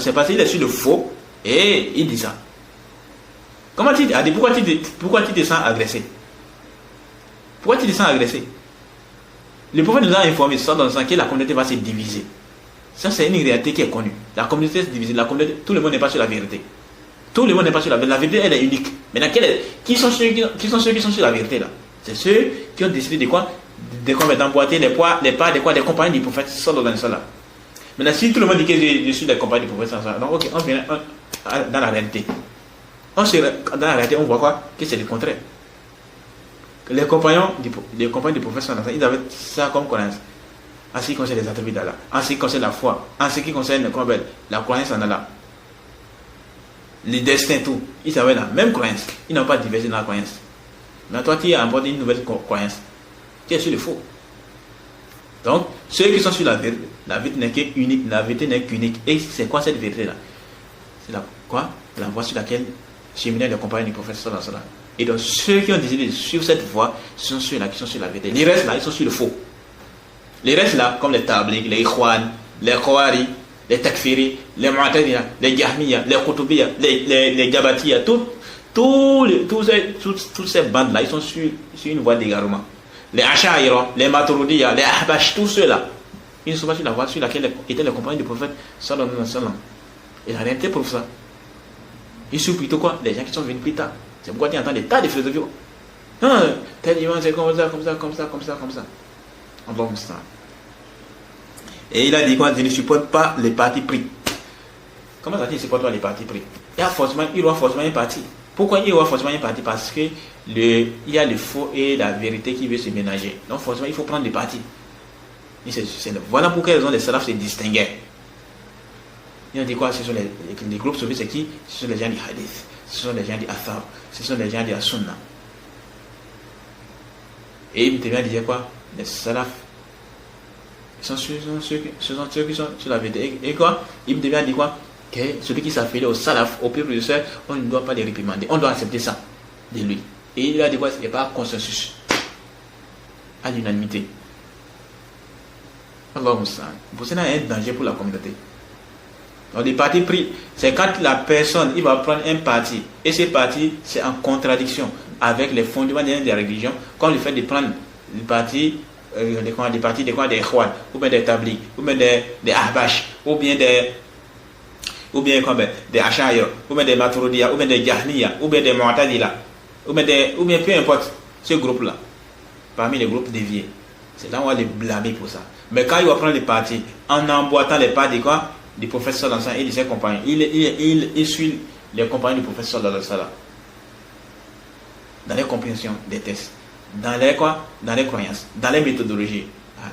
c'est parce qu'il est sur le faux et il dit ça. Pourquoi tu te sens agressé? Pourquoi tu te sens agressé? Le prophète nous a informé ça dans le sens que la communauté va se diviser. Ça, c'est une réalité qui est connue. La communauté est divisée. Tout le monde n'est pas sur la vérité. Tout le monde n'est pas sur la vérité. La vérité, elle est unique. Maintenant, qui sont ceux qui sont sur la vérité là? C'est ceux qui ont décidé de quoi? D'emboîter les pas de quoi? Des compagnons du prophète sallallahu alayhi wa sallam. Maintenant, si tout le monde dit que je suis des compagnons du prophète sallallahu alayhi wa sallam, donc ok, on vient dans la réalité. Dans la réalité, on voit quoi? Que c'est le contraire. Les compagnons du prophète sallallahu alayhi wa sallam, ils avaient ça comme croyance. En ce qui concerne les attributs d'Allah, en ce qui concerne la foi, en ce qui concerne la croyance en Allah, les destins, tout, ils avaient la même croyance. Ils n'ont pas divergé dans la croyance. Mais toi, tu as apporté une nouvelle croyance. Tu es sur le faux. Donc, ceux qui sont sur la vérité n'est qu'unique, la vérité n'est qu'unique. Et c'est quoi cette vérité-là? C'est la voie sur laquelle cheminaient les compagnons du prophète sallallahu alayhi wa sallam. Et donc, ceux qui ont décidé de suivre cette voie, ce sont ceux-là qui sont sur la vérité. Les restes là, ils sont sur le faux. Les restes là, comme les Tablighs, les Ikhwan, les Khawari, les Takfiri, les Mu'tazila, les Jahmiya, les Qutubiyya, les Jabatiya, toutes ces bandes là, ils sont sur une voie d'égarement. Les Ash'aira, les Maturidiyya, les Ahbash, tous ceux-là, ils ne sont pas sur la voie sur laquelle étaient les compagnons du prophète sallallahu alayhi wa sallam. Et la réalité prouve ça. Ils sont plutôt quoi? Les gens qui sont venus plus tard. C'est pourquoi tu entends des tas de philosophies. Non, tel imam c'est comme ça. Allah Musta'an. Et il a dit quoi? Je ne supporte pas les partis pris. Comment ça dit, il ne supporte pas les partis pris? Il y aura forcément un parti. Pourquoi il y aura forcément un parti? Parce que il y a le faux et la vérité qui veut se ménager. Donc forcément, il faut prendre des partis. Voilà pourquoi les salafs se distinguaient. Ils ont dit quoi? Ce sont les groupes soufis, c'est qui? Ce sont les gens du hadith, ce sont les gens du athar, ce sont les gens du sunna. Et Ibn Taymiyyah disait quoi? Les salafs, ce sont ceux qui sont sur la vérité. Et quoi? Ibn Taymiyyah dit quoi? Que celui qui s'affiliait au salaf, au peuple de sœur, on ne doit pas les réprimander, on doit accepter ça de lui. Et il a dit quoi? Il n'y a pas consensus, à l'unanimité. Allah Musta'an. Pour cela, il y a un danger pour la communauté. Donc, les partis pris, c'est quand la personne, il va prendre un parti, et ce parti, c'est en contradiction avec les fondements des religions, comme le fait de prendre le parti, des Ikhwan, ou bien des Tablighs, ou bien des Ahbash, ou bien des Ash'aira, ou bien des Maturidiyya, ou bien des Jahmiya, ou bien des Mu'tazila, ou bien peu importe ce groupe-là, parmi les groupes déviés. C'est là où on va les blâmer pour ça. Mais quand il va prendre les partis, en emboîtant les pas de quoi? Du prophète sallallahu alayhi wa sallam et de ses compagnons. Il suit les compagnons du prophète sallallahu alayhi wa sallam dans les compréhensions des textes, dans les croyances, dans les méthodologies.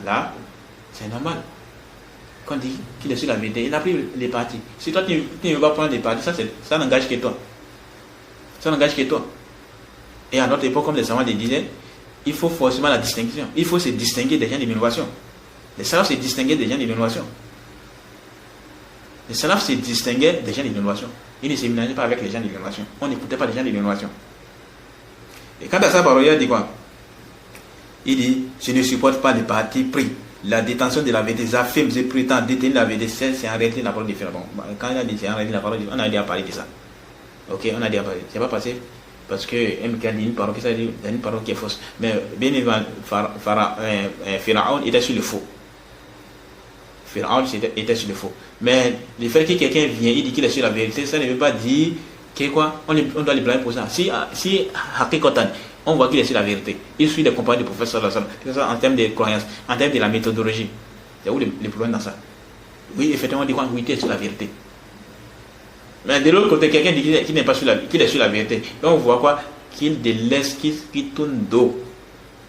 Là, c'est normal. Quand on dit qu'il est sur la vérité, il a pris les partis. Si toi tu ne veux pas prendre les partis, ça n'engage que toi. Ça n'engage que toi. Et à notre époque, comme les savants le disaient, il faut forcément la distinction. Il faut se distinguer des gens de l'innovation. Les salafs se distinguaient des gens de l'innovation. Les salafs se distinguaient des gens de l'innovation. Ils ne se mélangeaient pas avec les gens de l'innovation. On n'écoutait pas les gens de l'innovation. Et quand à sa parole, il dit quoi? Il dit, je ne supporte pas les partis pris. La détention de la vérité, j'affirme, je prétends détenir la vérité, c'est en réalité la parole différente. Bon, quand il a dit c'est en réalité la parole différente, on a déjà parlé de ça. Ok, on a déjà parlé. C'est pas passé parce que MK dit une parole qui est fausse. Mais bien évidemment, Pharaon était sur le faux. Pharaon était sur le faux. Mais le fait que quelqu'un vient, il dit qu'il est sur la vérité, ça ne veut pas dire que quoi, on doit les blâmer pour ça. Si Hakikotan, on voit qu'il est sur la vérité, il suit les compagnons du prophète sallallahu alayhi wa sallam, en termes de croyance, en termes de la méthodologie. C'est où le problème dans ça? Oui, effectivement, on dit quoi? Oui, tu es sur la vérité. Mais de l'autre côté, quelqu'un dit qu'il n'est pas sur qu'il est sur la vérité. Et on voit quoi? Qu'il délaisse, qu'il tourne dos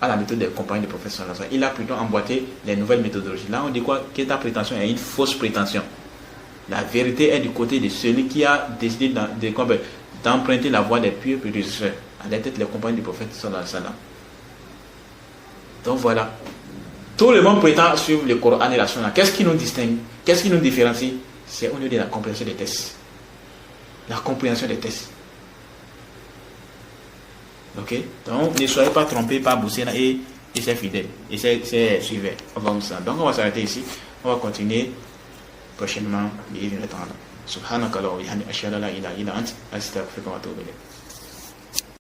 à la méthode des compagnons du prophète sallallahu alayhi wa sallam. Il a plutôt emboîté les nouvelles méthodologies. Là, on dit quoi? Que ta prétention est une fausse prétention. La vérité est du côté de celui qui a décidé d'emprunter la voie des pieux prédécesseurs, à la tête les compagnons du prophète sallallahu alayhi wa sallam. Donc voilà. Tout le monde prétend suivre le Coran et la Sunna. Qu'est-ce qui nous distingue? Qu'est-ce qui nous différencie? C'est au niveau de la compréhension des textes. La compréhension des textes. Ok? Donc ne soyez pas trompés par Boussena et ses fidèles, et ses suiveurs. Donc on va s'arrêter ici. On va continuer prochainement. Subhanaka Allahumma wa bihamdika ashhadu an la ilaha illa anta astaghfiruka wa atubu ilayk.